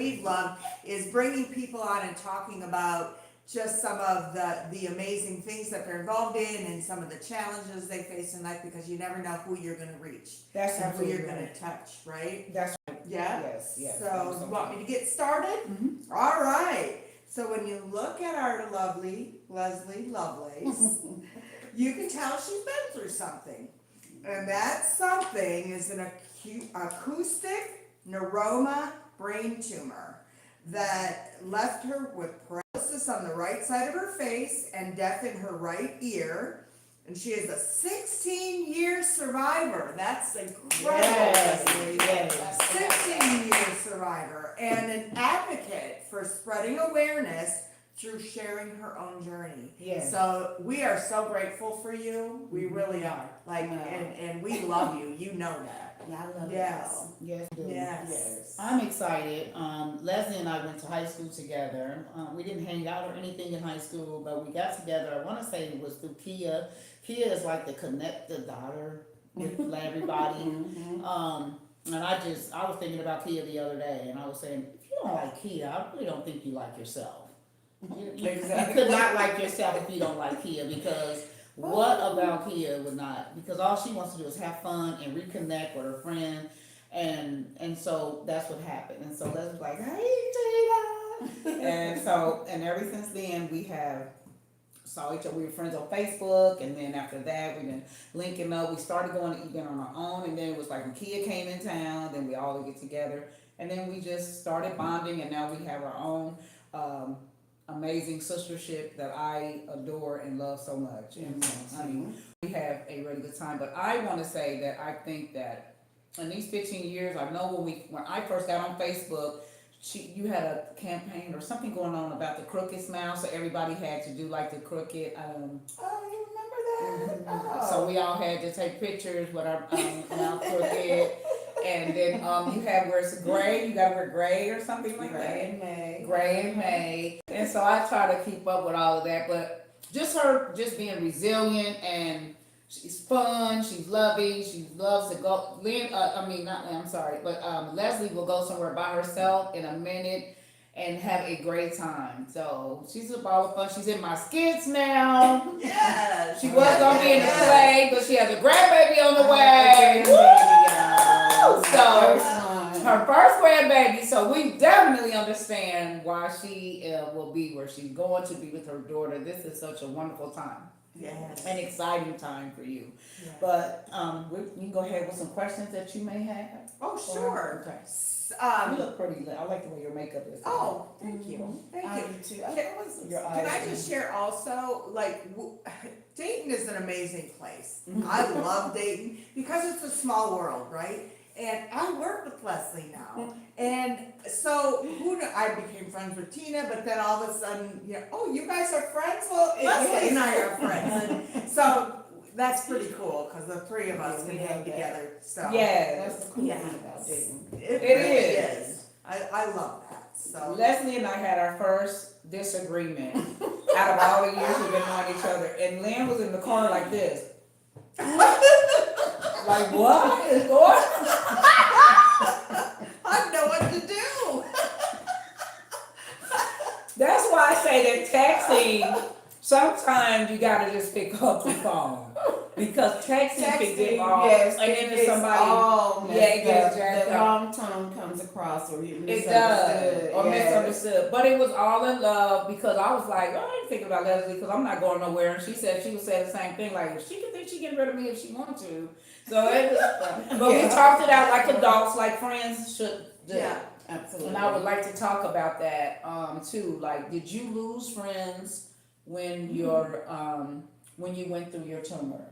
we've loved is bringing people on and talking about just some of the amazing things that they're involved in and some of the challenges they face in life, because you never know who you're going to reach. That's and who you're absolutely going right. to touch, right? That's right. Yeah? Yes, yes. So, you want me to get started? Mm-hmm. All right. So when you look at our lovely Leslie Lovelace, you can tell she's been through something. And that something is an acoustic neuroma brain tumor that left her with paralysis on the right side of her face and deaf in her right ear. And she is a 16-year survivor. That's incredible, Leslie. Yes. 16-year survivor and an advocate for spreading awareness through sharing her own journey. Yes. So we are so grateful for you. We really are. Like, Wow. and we love you. You know that. Yeah, I love Yes. Yes. Yes. I'm excited. Leslie and I went to high school together. We didn't hang out or anything in high school, but we got together. I want to say it was through Kia. Kia is like the connect the daughter with everybody. And I was thinking about Kia the other day, and I was saying, if you don't like Kia, I really don't think you like yourself. You could not like yourself if you don't like Kia, because what about Kia would not? Because all she wants to do is have fun and reconnect with her friend, and so that's what happened. And so Les was like, "Hey, Tina," and ever since then we have saw each other. We were friends on Facebook, and then after that we've been linking up. We started going to event on our own, and then it was like when Kia came in town, then we all would get together, and then we just started bonding, and now we have our own. Amazing sistership that I adore and love so much. And I mean, we have a really good time. But I want to say that I think that in these 15 years, I know when I first got on Facebook, you had a campaign or something going on about the crooked smile, so everybody had to do like the crooked. Oh, you remember that? Oh. So we all had to take pictures with our mouth crooked. And then you have where it's gray, you gotta wear gray or something like that. Gray and May. And so I try to keep up with all of that, but her being resilient, and she's fun, she's loving, she loves to go. Leslie will go somewhere by herself in a minute and have a great time. So she's a ball of fun. She's in my skits now. Yes. She was gonna be in the play, but she has a grandbaby on the way. So her first grandbaby, so we definitely understand why she will be where she's going to be with her daughter. This is such a wonderful time. Yes. An exciting time for you. Yes. But you can go ahead with some questions that you may have. Oh, sure. Okay. You look pretty. I like the way your makeup is. Oh, thank you. Thank I you. do too. Can I just share also, like, Dayton is an amazing place. I love Dayton because it's a small world, right? And I work with Leslie now. And so I became friends with Tina, but then all of a sudden, oh, you guys are friends? Well, Leslie and I are friends. And so that's pretty cool because the three of us can hang together. So yeah, that's the cool thing about Dayton. It really is. I love that. So Leslie and I had our first disagreement out of all the years we've been knowing each other, and Lynn was in the corner like this. Like, what is going on? I know what to do. That's why I say that texting, sometimes you gotta just pick up the phone. Because texting can get off, yes, and then if somebody, it gets the jacked up. wrong tone comes across, or you It does, or misunderstood. But it was all in love, because I was like, I ain't thinking about Leslie because I'm not going nowhere. And she said she would say the same thing, like, she can think she getting rid of me if she wants to. So it was, but we talked it out like adults, like friends should do. Yeah, absolutely. And I would like to talk about that too. Like, did you lose friends when when you went through your tumor?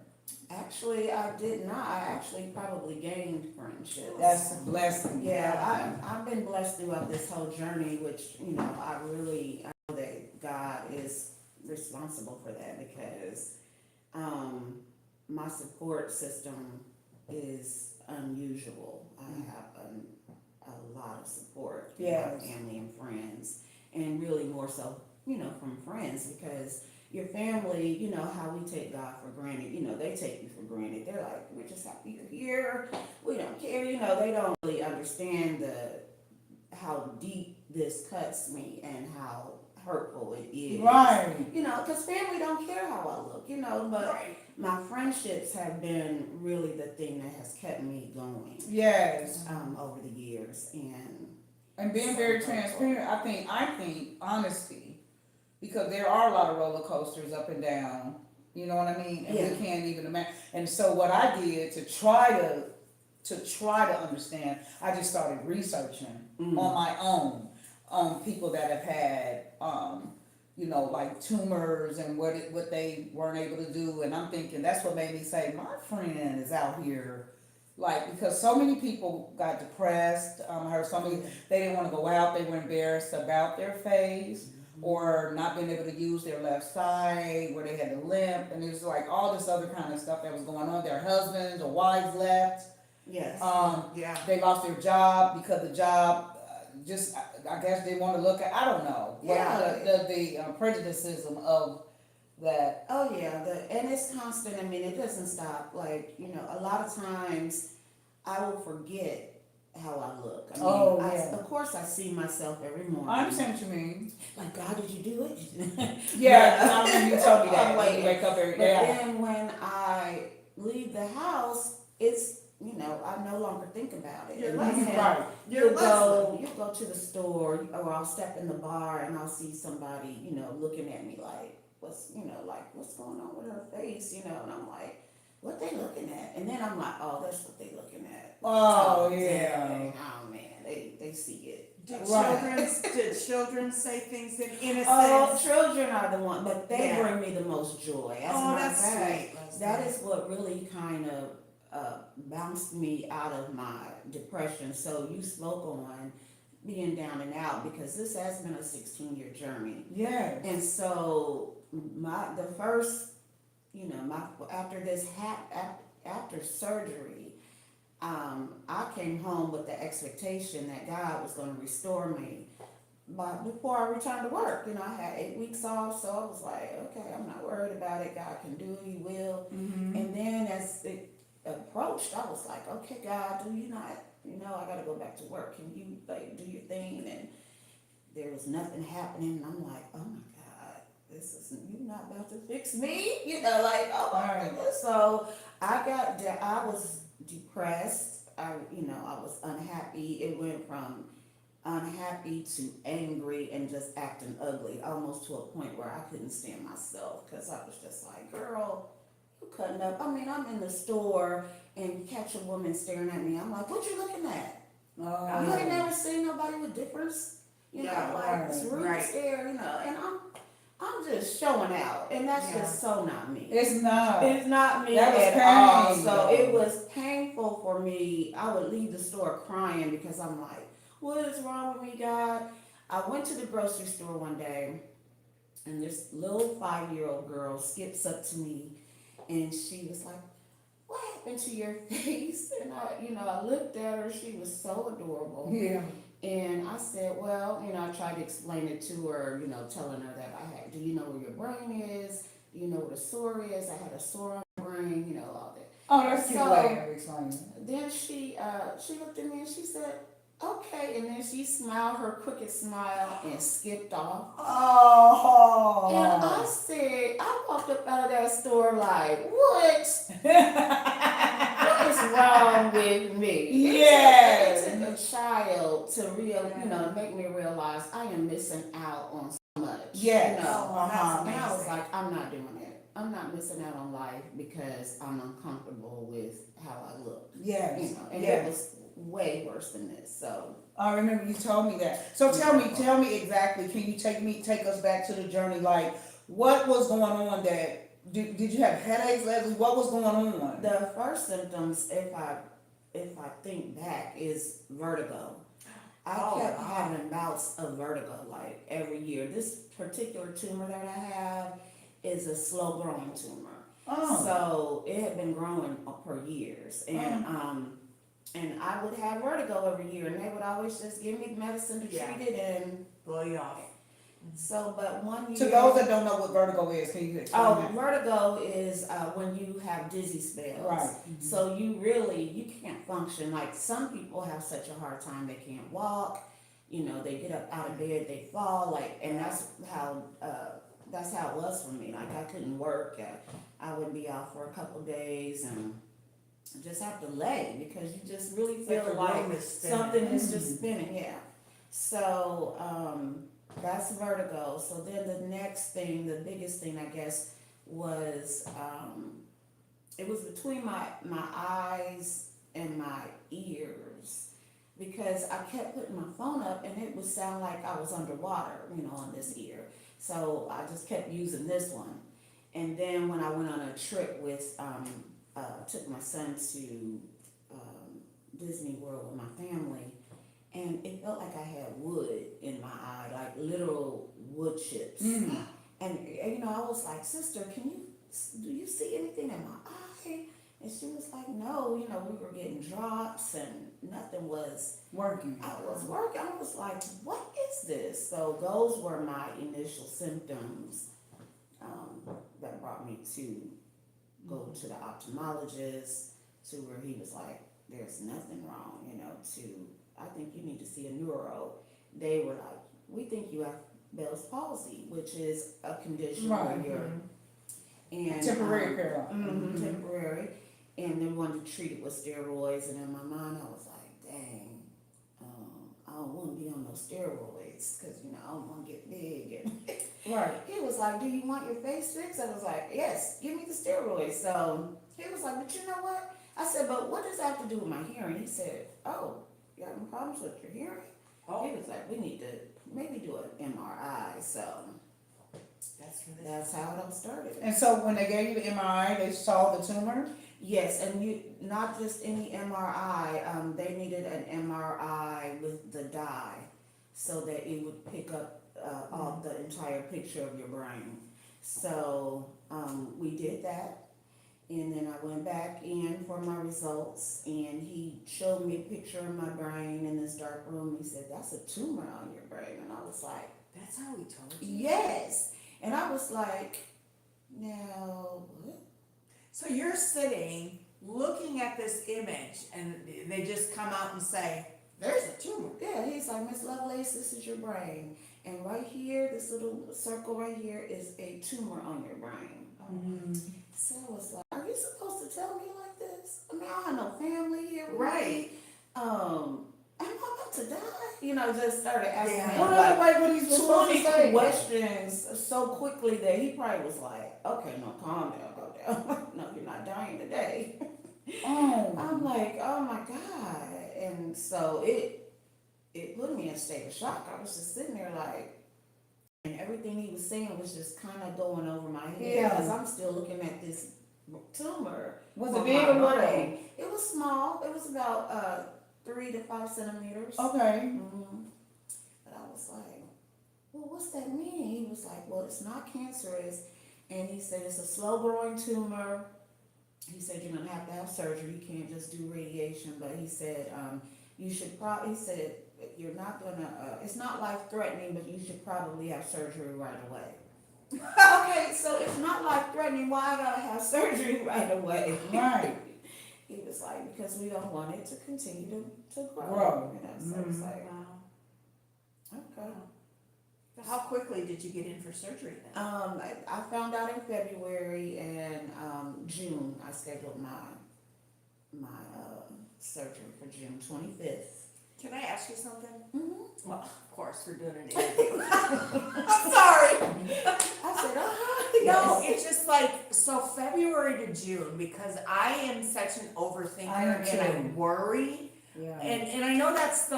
Actually, I did not. I actually probably gained friendships. That's a blessing. Yeah, I've been blessed throughout this whole journey, which, I know that God is responsible for that, because my support system is unusual. I have a lot of support from my family and friends, and really more so, from friends, because your family, how we take God for granted, they take you for granted. They're like, we're just happy you're here. We don't care. They don't really understand how deep this cuts me and how hurtful it is. Right. You know, because family don't care how I look, you know, but Right. my friendships have been really the thing that has kept me going Yes. over the years. And being very transparent, I think honesty, because there are a lot of roller coasters up and down. You know what I mean? And Yeah. we can't even imagine. And so what I did to try to understand, I just started researching Mm. on my own on people that have had you know, like tumors and what they weren't able to do. And I'm thinking that's what made me say my friend is out here. Like, because so many people got depressed. I heard so many, they didn't want to go out, they were embarrassed about their face, or not being able to use their left side, where they had to limp, and it was like all this other kind of stuff that was going on. Their husbands or wives left. Yes. Yeah. They lost their job because the job just, I guess they want to look at, I don't know. Yeah. The prejudices of that. Oh yeah, and it's constant. I mean, it doesn't stop. Like, you know, a lot of times I will forget how I look. I mean, Oh, yeah. of course I see myself every morning. I understand what you mean. Like, God, did you do it? Yeah, I remember you told me that. I'm When like, you wake up every But day. then when I leave the house, it's, you know, I no longer think about it. You're And Leslie. then Right. You're you'll go to the store, or I'll step in the bar and I'll see somebody, you know, looking at me like, what's going on with her face, you know, and I'm like, what they looking at? And then I'm like, oh, that's what they looking at. Oh, dang. yeah. Oh man, they see it. Did Right. children say things in innocence? Oh, children are the one, but they Yeah. bring me the most joy. As a Oh, matter of that's fact, sweet. Leslie. that is what really kind of bounced me out of my depression. So you spoke on being down and out, because this has been a 16-year journey. Yeah. And so the first, you know, after this after surgery, I came home with the expectation that God was going to restore me. But before I returned to work, you know, I had 8 weeks off, so I was like, okay, I'm not worried about it. God can do it, He will. Mm-hmm. And then as it approached, I was like, okay, God, do you not, you know, I got to go back to work. Can you like do your thing? And there was nothing happening. And I'm like, oh my God, this is, you're not about to fix me, you know, like, oh my goodness. So I was depressed. I was unhappy. It went from unhappy to angry and just acting ugly, almost to a point where I couldn't stand myself, because I was just like, girl, you cutting up. I mean, I'm in the store and catch a woman staring at me. I'm like, what you looking at? Oh. You ain't never seen nobody with difference, you Yeah, know, like this rude right. stare, you know, and I'm just showing out, and that's Yeah. just so not me. It's not. It's not me That was at all. pain, So though. it was painful for me. I would leave the store crying because I'm like, what is wrong with me, God? I went to the grocery store one day, and this little 5-year-old girl skips up to me, and she was like, what happened to your face? And I looked at her. She was so adorable. Yeah. And I said, well, I tried to explain it to her, telling her that do you know where your brain is? Do you know where the sore is? I had a sore on my brain, all that. Oh, that's a cute So- way of explaining it. Then she looked at me and she said, okay. And then she smiled her crooked smile and skipped off. Oh. And I said, I walked up out of that store like, what? What is wrong with me? Yes. It took a child to make me realize I am missing out on so much. Yes. You know? Oh, that's And I was amazing. like, I'm not doing it. I'm not missing out on life because I'm uncomfortable with how I look. Yes. And Yes. it was way worse than this. So I remember you told me that. So tell me exactly. Can you take us back to the journey? Like, what was going on? Did you have headaches, Leslie? What was going on? the first symptoms, if I think back, is vertigo. I Oh, kept wow. having bouts of vertigo like every year. This particular tumor that I have is a slow growing tumor. Oh. So it had been growing for years, and I would have vertigo every year, and they would always just give me medicine to Yeah. treat it, and Blow you off. so, but one year. To those that don't know what vertigo is, can you explain Oh, that? vertigo is when you have dizzy spells. Right. So you can't function. Like some people have such a hard time they can't walk. you know, they get up out of bed, they fall, like, and that's how it was for me. Like, I couldn't work. I would be out for a couple days and just have to lay because you just really feel the like room is spinning. something is just spinning, yeah. So, that's vertigo. So then the next thing, the biggest thing, I guess, was, it was between my eyes and my ears because I kept putting my phone up and it would sound like I was underwater, you know, on this ear. So I just kept using this one. And then when I went on a trip with, took my son to Disney World with my family, and it felt like I had wood in my eye, like literal wood chips. And you know, I was like, "Sister, do you see anything in my eye?" And she was like, "No, you know, we were getting drops and nothing was Working. I was working. I was like, what is this?" So those were my initial symptoms that brought me to go to the ophthalmologist, to where he was like, "There's nothing wrong, you know, I think you need to see a neuro." They were like, "We think you have Bell's palsy," which is a condition where you're and Temporary paralysis. temporary, and they wanted to treat it with steroids. And in my mind, I was like, "Dang, I don't want to be on those steroids because, you know, I don't want to get big." And Right. he was like, "Do you want your face fixed?" I was like, "Yes, give me the steroids." So he was like, "But you know what?" I said, "But what does that have to do with my hearing?" He said, "Oh, you having problems with your hearing?" Oh. He was like, "We need to maybe do an MRI." So that's how it all started. And so when they gave you the MRI, they saw the tumor? Yes, and you not just any MRI. They needed an MRI with the dye, so that it would pick up all the entire picture of your brain. So we did that, and then I went back in for my results, and he showed me a picture of my brain in this dark room. He said, "That's a tumor on your brain," and I was like, That's how he told you? "Yes," and I was like, "Now what?" So you're sitting, looking at this image, and they just come out and say, "There's a tumor." Yeah, he's like, "Miss Lovelace, this is your brain. And right here, this little circle right here is a tumor on your brain." So I was like, "Are you supposed to tell me like this? I mean, I have no family here. with Right. me. Am I about to die?" You know, just started asking Yeah. him What like other way would he supposed to 20 say? questions so quickly that he probably was like, "Okay, no, calm down, go down." "No, you're not dying today." Oh. I'm like, "Oh my God." And so it put me in a state of shock. I was just sitting there like, and everything he was saying was just kind of going over my head Yeah. because I'm still looking at this tumor. Was on it big my or little? brain. It was small. It was about 3 to 5 centimeters. Okay. But I was like, "Well, what's that mean?" He was like, "Well, it's not cancerous," and he said it's a slow growing tumor. He said you're gonna have to have surgery. You can't just do radiation. But he said you should probably. He said you're not gonna. It's not life threatening, but you should probably have surgery right away. Okay, so it's not life threatening. Why I gotta have surgery right away? Right. He was like, "Because we don't want it to continue to grow." Grow. You know, so it's like, Wow. okay. How quickly did you get in for surgery then? I found out in February, and June I scheduled my surgery for June 25th. Can I ask you something? Mm-hmm. Well, of course, we're doing an interview. I'm sorry. I said, No, yes. it's just like, so February to June, because I am such an overthinker I am and I too. worry. Yeah. And I know that's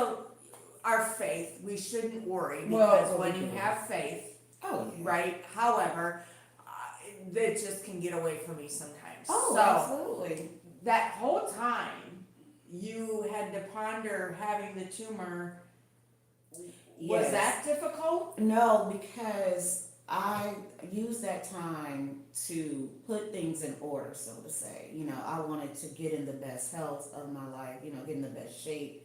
our faith. We shouldn't worry Well, because when you okay. have faith, Oh, yeah. right? However, it just can get away from me sometimes. Oh, So absolutely. that whole time, you had to ponder having the tumor. Was Yes. that difficult? No, because I used that time to put things in order, so to say. You know, I wanted to get in the best health of my life, you know, get in the best shape.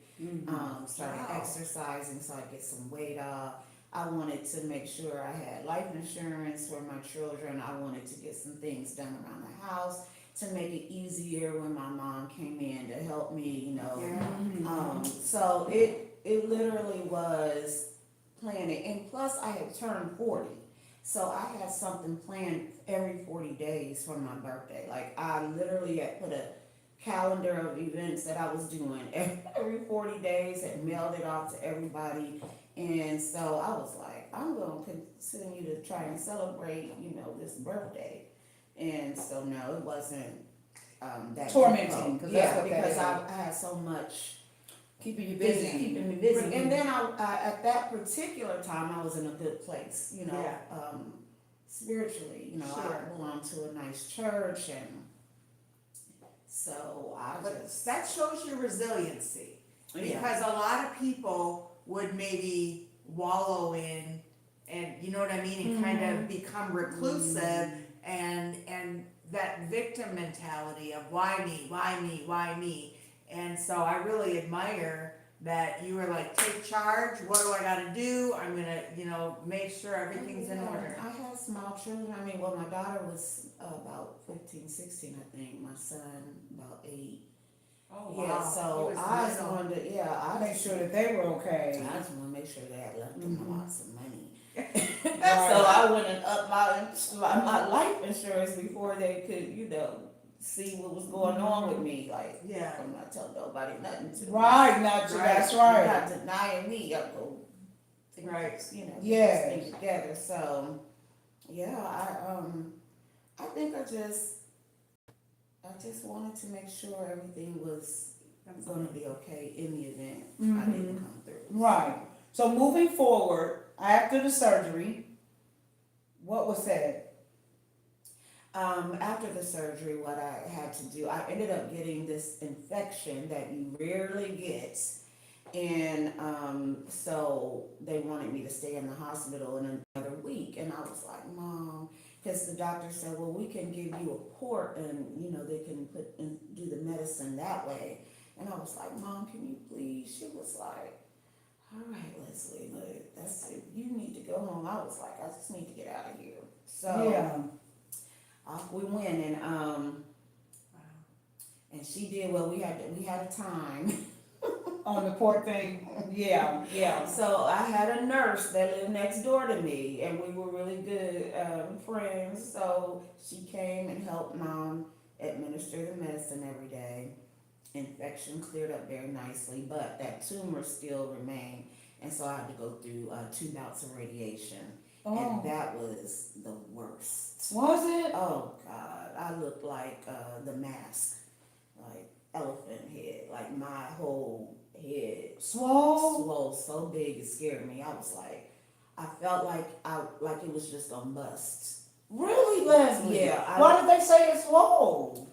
Started Wow. exercising so I get some weight off. I wanted to make sure I had life insurance for my children. I wanted to get some things done around the house to make it easier when my mom came in to help me, you know. Yeah. So it it literally was planning, and plus I had turned 40. So I had something planned every 40 days for my birthday. Like I literally had put a calendar of events that I was doing every 40 days, and mailed it off to everybody. And so I was like, I'm going to continue to try and celebrate, this birthday. And so no, it wasn't that Tormenting, difficult. 'cause that's Yeah, what that because is. I had so much Keeping you keeping me busy. And then at that particular time, I was in a good place, Yeah. spiritually. Sure. I belonged to a nice church, and so I But just that shows your resiliency. yeah. Because a lot of people would maybe wallow in, and you know what I mean, and kind of become reclusive, and that victim mentality of why me, why me, why me. And so I really admire that you were like, take charge, what do I gotta do? I'm gonna, make sure everything's in order. I had small children. I mean, well, my daughter was about 15, 16, I think. My son about 8. Oh, Yeah, wow. so He was I just little. wanted to, I make sure that they were okay. I just want to make sure they had left them lots of money. Right. So I went and upped my life insurance before they could, see what was going on with me. Like, Yeah. I'm not telling nobody nothing to Right, not to, that's You're right. not denying me. I'm going Right. get Yes. this thing together. So, yeah, I think I just wanted to make sure everything was going to be okay in the event I didn't come through. Right. So moving forward, after the surgery, what was said? After the surgery, what I had to do, I ended up getting this infection that you rarely get. And so they wanted me to stay in the hospital in another week. And I was like, Mom, because the doctor said, well, we can give you a port, and, they can put and do the medicine that way. And I was like, Mom, can you please? She was like, all right, Leslie, look, that's it. You need to go home. I was like, I just need to get out of here. So Yeah. off we went, and she did well. We had a time. On the port thing. Yeah, yeah. So I had a nurse that lived next door to me, and we were really good friends. So she came and helped Mom administer the medicine every day. Infection cleared up very nicely, but that tumor still remained, and so I had to go through 2 bouts of radiation, and that was the worst. Was it? Oh God, I looked like the Mask, like elephant head, like my whole head swole so big it scared me. I was like, I felt like it was just gonna bust. Really, Leslie? Yeah. Why did they say it's swole?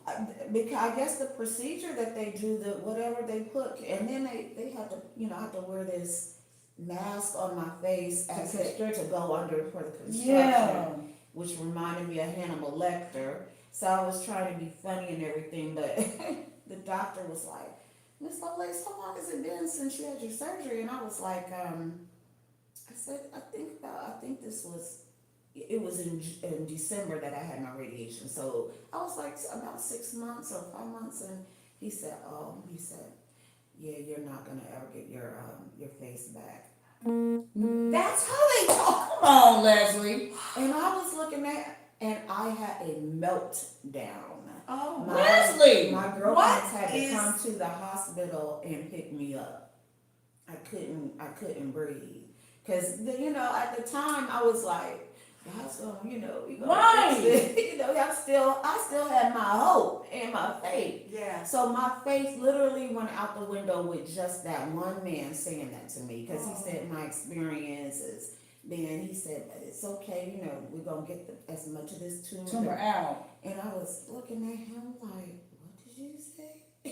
Because I guess the procedure that they do, the whatever they put, and then they had to, I had to wear this mask on my face as to go under for the construction, Yeah. which reminded me of Hannibal Lecter. So I was trying to be funny and everything, but the doctor was like, Miss Lovelace, how long has it been since you had your surgery? And I was like, I said, I think it was in December that I had my radiation. So I was like about 6 months or 5 months, and he said, yeah, you're not gonna ever get your face back. That's how they talk. Come on, Leslie. And I was looking at, and I had a meltdown. Oh, Leslie! My girlfriends had to come to the hospital and pick me up. I couldn't breathe. Cause at the time I was like, God's gonna, you gonna Right. fix it. I still had my hope and my faith. yeah. So my faith literally went out the window with just that one man saying that to me. Cause he said my experiences. Then he said, but it's okay, we're gonna get as much of this Tumor out. And I was looking at him like, what did you say? Oh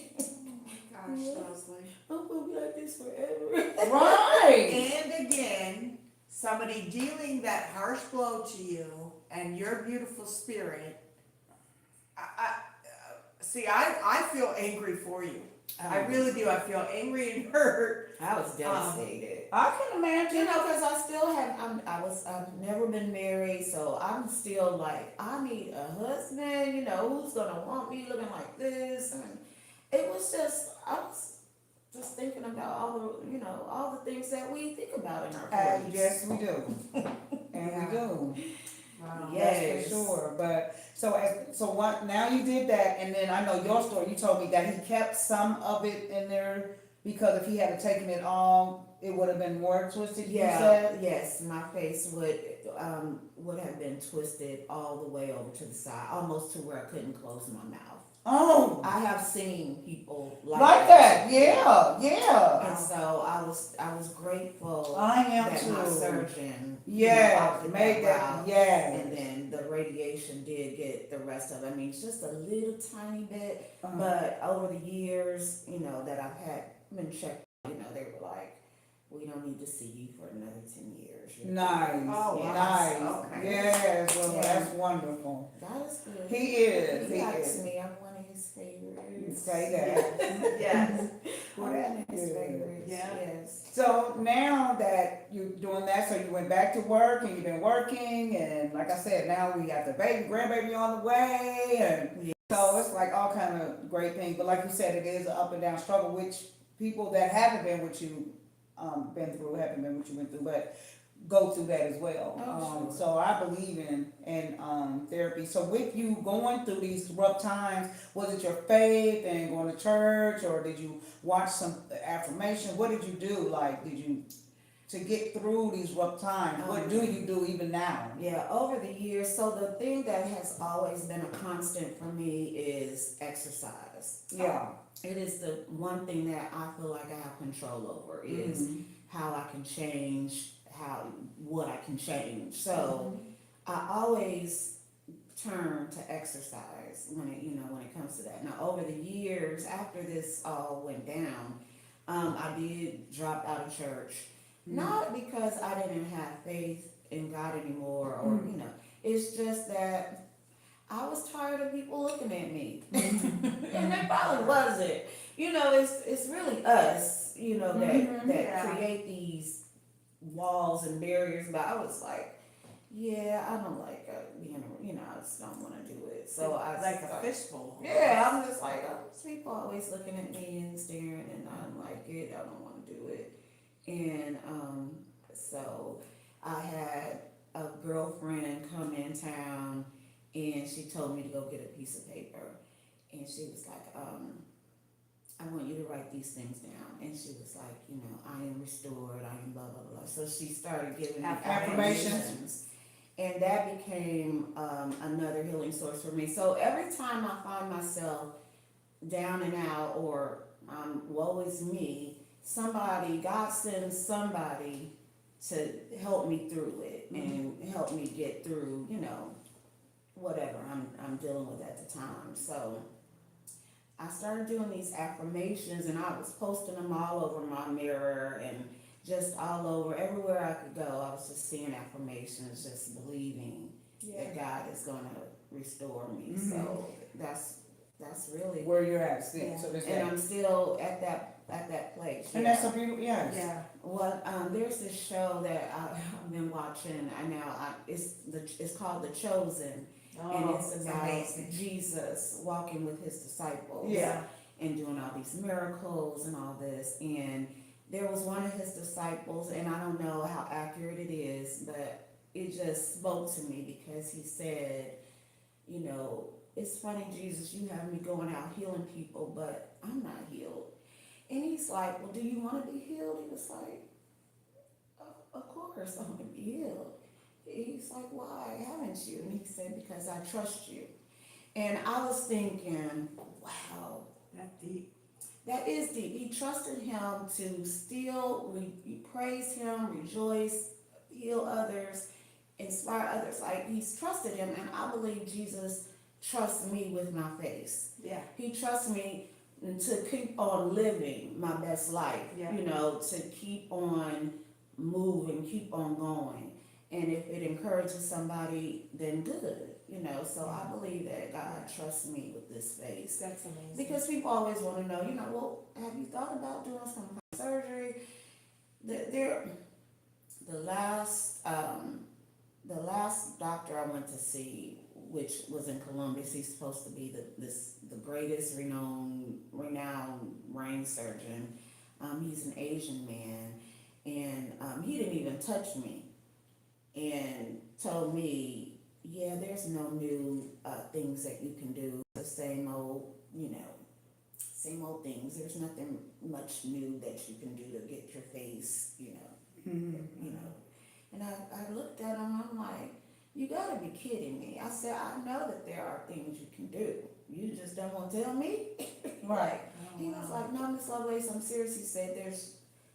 my gosh, Leslie. I'm gonna be like this forever. Right. And again, somebody dealing that harsh blow to you and your beautiful spirit, I feel angry for you. I really do. I feel angry and hurt. I was devastated. I can imagine. Because I still have, I've never been married, so I'm still like, I need a husband, who's gonna want me looking like this, and it was just, I was just thinking about all the things that we think about in our And 40s. yes, we do. And Yeah. we do. Wow. That's Yes. for sure. But so what? Now you did that, and then I know your story. You told me that he kept some of it in there because if he had taken it all, it would have been more twisted. You Yeah, said. yes, my face would have been twisted all the way over to the side, almost to where I couldn't close my mouth. Oh, I have seen people like that. Yeah, yeah. And so I was grateful I am that my too. surgeon Yeah, opted made that. route. Yeah. And then the radiation did get the rest of it. I mean, it's just a little tiny bit, Uh-huh. but over the years, that I've been checked, they were like, we don't need to see you for another 10 years. Nice. Oh, wow. Nice. Okay. Yes, well, Yeah. that's wonderful. God is good. He is. He He likes is. me. I'm one of his favorites. Say that. Yes. I'm Well, one that of his is. favorites. Yeah. Yes. So now that you're doing that, so you went back to work and you've been working, and like I said, now we got the grandbaby on the way, and so it's like all kind of great things. But like you said, it is an up and down struggle, which people that haven't been with you, haven't been what you went through, but go through that as well. Oh, sure. So I believe in therapy. So with you going through these rough times, was it your faith and going to church, or did you watch some affirmation? What did you do? Like, did you to get through these rough times? What do you do even now? Yeah, over the years, so the thing that has always been a constant for me is exercise. Yeah. It is the one thing that I feel like I have control over is Mhm. how I can change, what I can change. So I always turn to exercise when it comes to that. Now over the years, after this all went down, I did drop out of church. Not because I didn't have faith in God anymore, or it's just that I was tired of people looking at me, and they probably wasn't. It's really us, that Yeah. create these walls and barriers. But I was like, yeah, I don't like being, I just don't want to do it. So I Like a started- fishbowl. yeah, I'm just like, these people always looking at me and staring, and I don't like it. I don't want to do it. And so I had a girlfriend come in town, and she told me to go get a piece of paper, and she was like, I want you to write these things down. And she was like, I am restored, I am blah, blah, blah. So she started giving me affirmations. And that became another healing source for me. So every time I find myself down and out, or woe is me, God sends somebody to help me through it and help me get through, whatever I'm dealing with at the time. So I started doing these affirmations, and I was posting them all over my mirror and just all over, everywhere I could go. I was just seeing affirmations, just believing that God is going to restore me. So that's really Where you're at still. yeah. So there's And that. I'm still at that place. And that's a beautiful, yes. Yeah. Well, there's this show that I've been watching. It's called The Chosen, and it's about amazing. Jesus walking with his disciples, Yeah. and doing all these miracles and all this. And there was one of his disciples, and I don't know how accurate it is, but it just spoke to me because he said, it's funny, Jesus, you have me going out healing people, but I'm not healed. And he's like, well, do you want to be healed? He was like, of course I want to be healed. He's like, why haven't you? And he said, because I trust you. And I was thinking, wow, That's deep. that is deep. He trusted him to still praise him, rejoice, heal others, inspire others. Like, he's trusted him, and I believe Jesus trusts me with my face. Yeah. He trusts me to keep on living my best life, Yeah. to keep on moving, keep on going. And if it encourages somebody, then good, So I believe that God trusts me with this face. That's amazing. Because people always want to know, well, have you thought about doing some kind of surgery? The last doctor I went to see, which was in Columbus, he's supposed to be the greatest renowned brain surgeon. He's an Asian man, and he didn't even touch me, and told me, yeah, there's no new things that you can do. The same old, same old things. There's nothing much new that you can do to get your face, you know. And I looked at him, I'm like, you gotta be kidding me. I said, I know that there are things you can do. You just don't want to tell me? Right. He was like, no, Miss Lovelace, I'm serious. He said,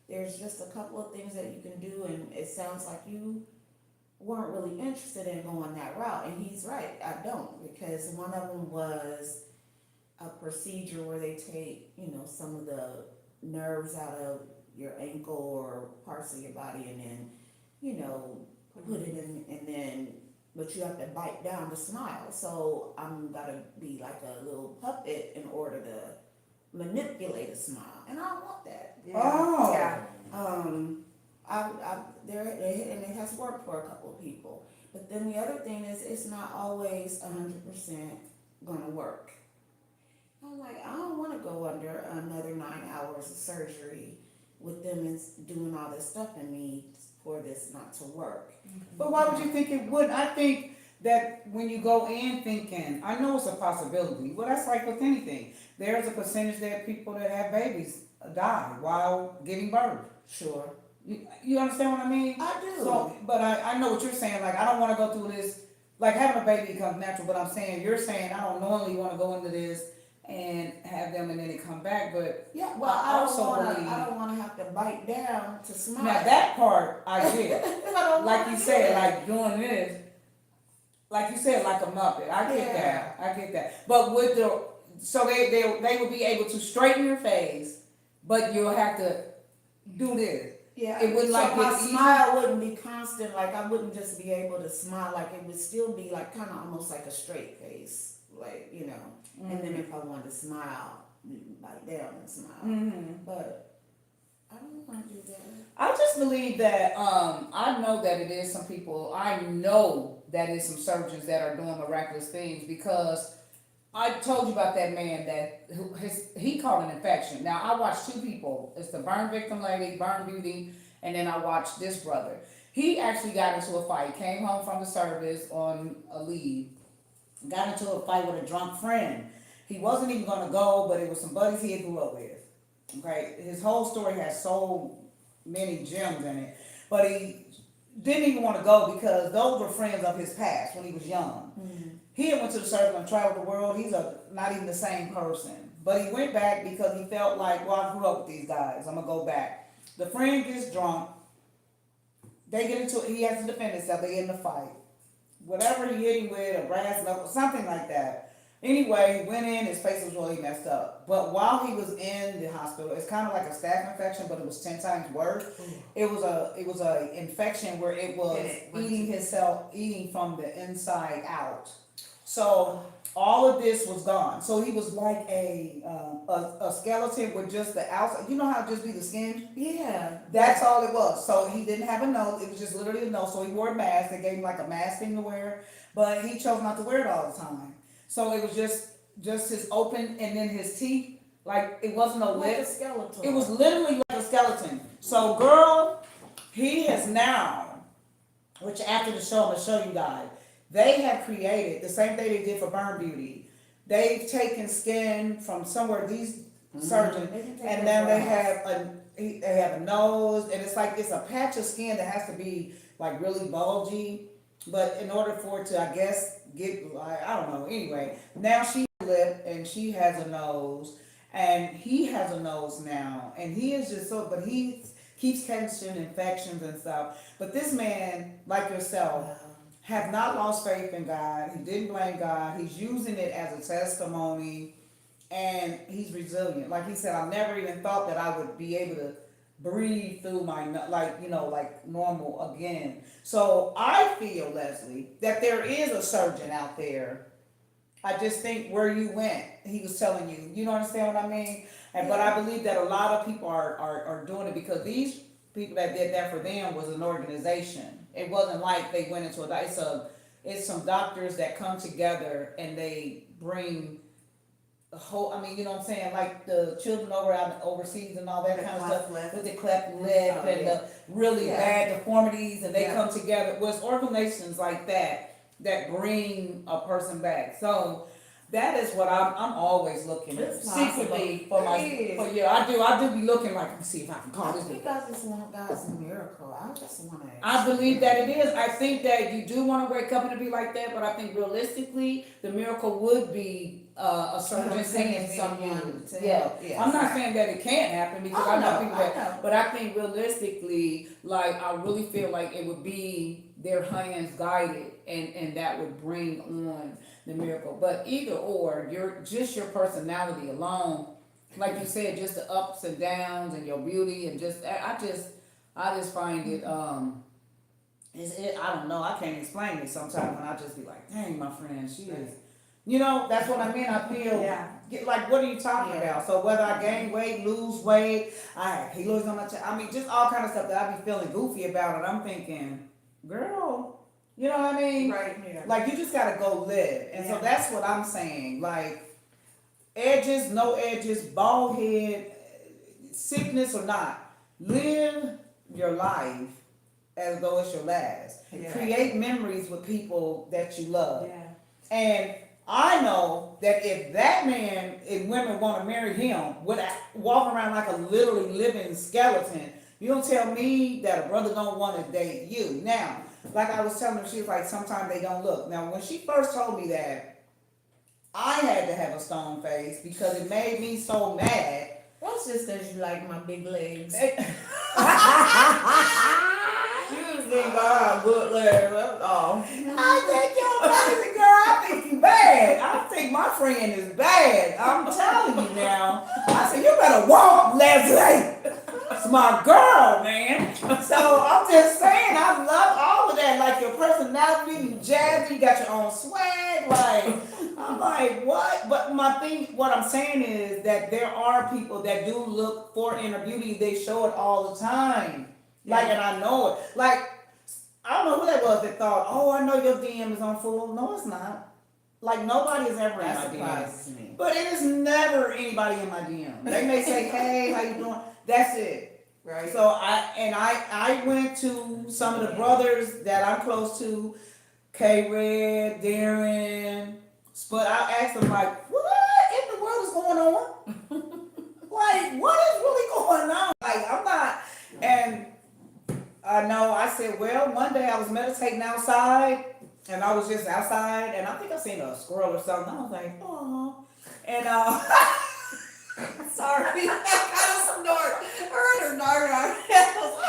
there's just a couple of things that you can do, and it sounds like you weren't really interested in going that route. And he's right, I don't, because one of them was a procedure where they take, some of the nerves out of your ankle or parts of your body, and then, put it in, and then, but you have to bite down to smile. So I'm gotta be like a little puppet in order to manipulate a smile, and I don't want that. Oh. Yeah. And it has worked for a couple of people. But then the other thing is, it's not always 100% gonna work. I'm like, I don't want to go under another 9 hours of surgery with them and doing all this stuff in me for this not to work. But why would you think it wouldn't? I think that when you go in thinking, I know it's a possibility. Well, that's like with anything. There's a percentage that people that have babies die while giving birth. Sure. You understand what I mean? I do. So, but I know what you're saying. Like, I don't want to go through this. Like, having a baby comes natural, but I'm saying, you're saying, I don't normally want to go into this and have them and then it come back. But Yeah, well, I also believe, I don't want to have to bite down to smile. now that part I get. I don't Like wanna you do said, that. like doing this, like you said, like a Muppet. I get Yeah. that. I get that. But with so they will be able to straighten your face, but you'll have to do this. Yeah, It wouldn't so like my get easy? smile wouldn't be constant. Like I wouldn't just be able to smile. Like it would still be like kind of almost like a straight face, like And then if I wanted to smile, bite down and smile. Mm-hmm. But I don't want to do that. I just believe that I know that it is some people. I know that it's some surgeons that are doing miraculous things because I told you about that man that he caught an infection. Now I watched two people. It's the burn victim lady, burn beauty, and then I watched this brother. He actually got into a fight. Came home from the service on a leave. Got into a fight with a drunk friend. He wasn't even gonna go, but it was some buddies he had grew up with. Okay, his whole story has so many gems in it, but he didn't even want to go because those were friends of his past when he was young. Mm-hmm. He had went to the circle and traveled the world. He's not even the same person. But he went back because he felt like, well, I grew up with these guys. I'm going to go back. The friend gets drunk. They get into it. He has to defend himself. They get in a fight. Whatever he hit him with, a brass knuckle, something like that. Anyway, he went in. His face was really messed up. But while he was in the hospital, it's kind of like a staph infection, but it was 10 times worse. It was a infection where it was eating from the inside out. So all of this was gone. So he was like a skeleton with just the outside. You know how it just be the skin? Yeah. That's all it was. So he didn't have a nose. It was just literally a nose. So he wore a mask. They gave him like a mask thing to wear, but he chose not to wear it all the time. So it was just his open, and then his teeth, like it wasn't a Like a lip. skeleton. It was literally like a skeleton. So girl, he has now, which after the show I'm gonna show you guys, they have created the same thing they did for Burn Beauty. They've taken skin from somewhere, these surgeons, and then they have a nose, and it's like it's a patch of skin that has to be like really bulgy. But in order for it to, I guess, get like, I don't know. Anyway, now she has a lip and she has a nose, and he has a nose now, and he is just so. But he keeps catching infections and stuff. But this man, like yourself, have not lost faith in God. He didn't blame God. He's using it as a testimony, and he's resilient. Like he said, I never even thought that I would be able to breathe through my, like normal again. So I feel, Leslie, that there is a surgeon out there. I just think where you went, he was telling you, you don't understand what I mean? But I believe that a lot of people are doing it because these people that did that for them was an organization. It wasn't like they went into it's some doctors that come together and they bring whole, I mean, you know what I'm saying, like the children overseas and all that The kind of cleft stuff, lip. with the cleft lip Oh, and yeah. the really Yeah. bad deformities, and they Yeah. come together. Well, it's organizations like that bring a person back. So that is what I'm always looking It's secretly possible. for my, It is. for yeah, I do be looking like, let me see if I can call this. You guys just want God's miracle. I just want to. I believe that it is. I think that you do want to wake up and to be like that, but I think realistically, the miracle would be a surgeon saying someone to Yeah, help. Yes. I'm not saying that it can't happen because Oh, I know no, people I that, know. but I think realistically, like I really feel like it would be their hands guided, and that would bring on the miracle. But either or, your personality alone, like you said, just the ups and downs and your beauty, and I just find it I don't know, I can't explain it sometimes when I just be like, dang, my friend, she is, you know, that's what I mean. I feel Yeah. like, what are you talking Yeah. about? So whether I gain weight, lose weight, I have kilos on my chest, I mean, just all kind of stuff that I be feeling goofy about, and I'm thinking, girl, you know what I mean? Right here. Like, you just gotta go live. And so Yeah. that's what I'm saying. Like, edges, no edges, bald head, sickness or not, live your life as though it's your last. Yeah. Create memories with people that you love. Yeah. And I know that if women want to marry him, would walk around like a literally living skeleton, you don't tell me that a brother don't want to date you. Now, like I was telling her, she was like, sometimes they don't look. Now, when she first told me that, I had to have a stone face because it made me so mad. That's just because you like my big legs. You just think I have good legs. That's all. I think you're crazy, girl. I think you bad. I think my friend is bad. I'm telling you now. I said, you better walk, Leslie. It's my girl, man. So I'm just saying, I love all of that. Like your personality, you jazzy, you got your own swag. Like, I'm like, what? But what I'm saying is that there are people that do look for inner beauty. They show it all the time. Like, and I know it. Like, I don't know who that was that thought, oh, I know your DM is on full. No, it's not. Like, nobody is ever in my That DM. surprises me. But it is never anybody in my DM. They may say, hey, how you doing? That's it. Right. So I went to some of the brothers that I'm close to, K-Red, Darren, but I asked them like, what in the world is going on? Like, what is really going on? Like, I'm not, and I know I said, well, one day I was meditating outside, and I was just outside, and I think I seen a squirrel or something. I was like, oh, and Sorry. I got a snort. I heard her snort.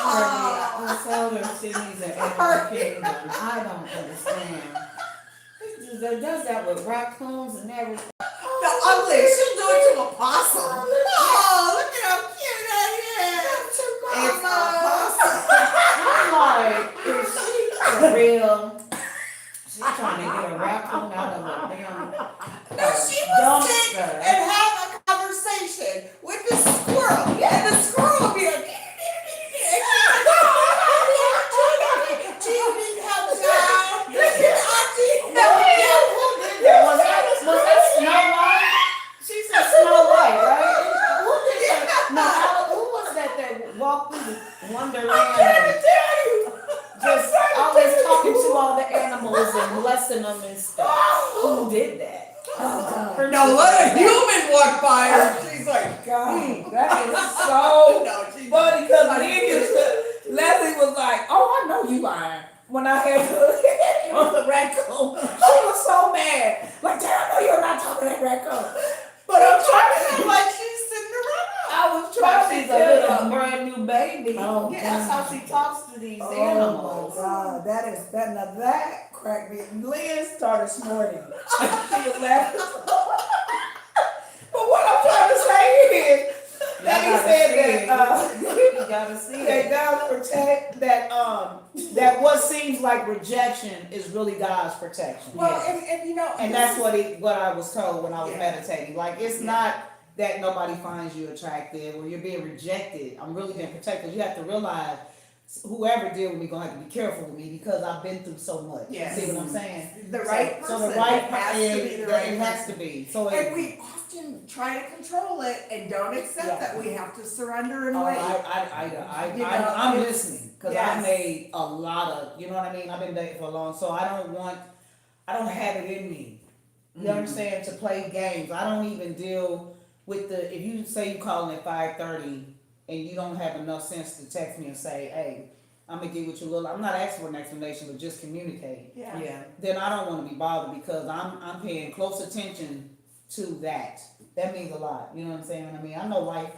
I told her she needs an animal kingdom. I don't understand. It does that with raccoons and everything. The ugly. She'll do it to a possum. Oh, look at how cute that is. It's a possum. I'm like, is she for real? She's trying to get a raccoon out of a damn No, she will sit dumpster. and have a conversation with the squirrel. And the squirrel will be like, and she's like, oh, do you need help, child? Auntie, help me. Was that Snow White? She said Snow White, right? Who did that? No, who was that walked through the Wonderland? I'm trying to tell you. Just always talking to all the animals and blessing them and stuff. Who did that? No, let a human walk by her. She's like, God, that is so no, she's funny because Leslie was like, oh, I know you lying. When I had it was a raccoon. She was so mad. Like, damn, I know you're not talking to that raccoon. But I'm trying to, like she's Cinderella. I was trying She's to a tell little her. brand new baby. Oh, Yeah, that's how she talks to these Oh animals. my God, that cracked me. Liz started snorting. She was laughing. But what I'm trying to say is, that he said that you gotta see that it. God protect that what seems like rejection is really God's protection. Well, and you know, And that's what I was told when I was Yeah. meditating. Like, it's not that nobody finds you attractive or you're being rejected. I'm really being protected. You have to realize whoever deal with me gonna have to be careful with me because I've been through so much. Yes. You see what I'm saying? The right So person. the right It has to be the right it has to person. be. So And we often try to control it and don't accept Yeah. that we have to surrender and Oh, wait. I'm it's- listening because yes. I made a lot of, you know what I mean. I've been dating for long, so I don't have it in me. You understand, to play games. I don't even deal with if you say you calling at 5:30 and you don't have enough sense to text me and say, hey, I'm gonna get with you a little. I'm not asking for an explanation, but just communicate. Yeah. Yeah. Then I don't want to be bothered because I'm paying close attention to that. That means a lot. You know what I'm saying? I mean, I know life,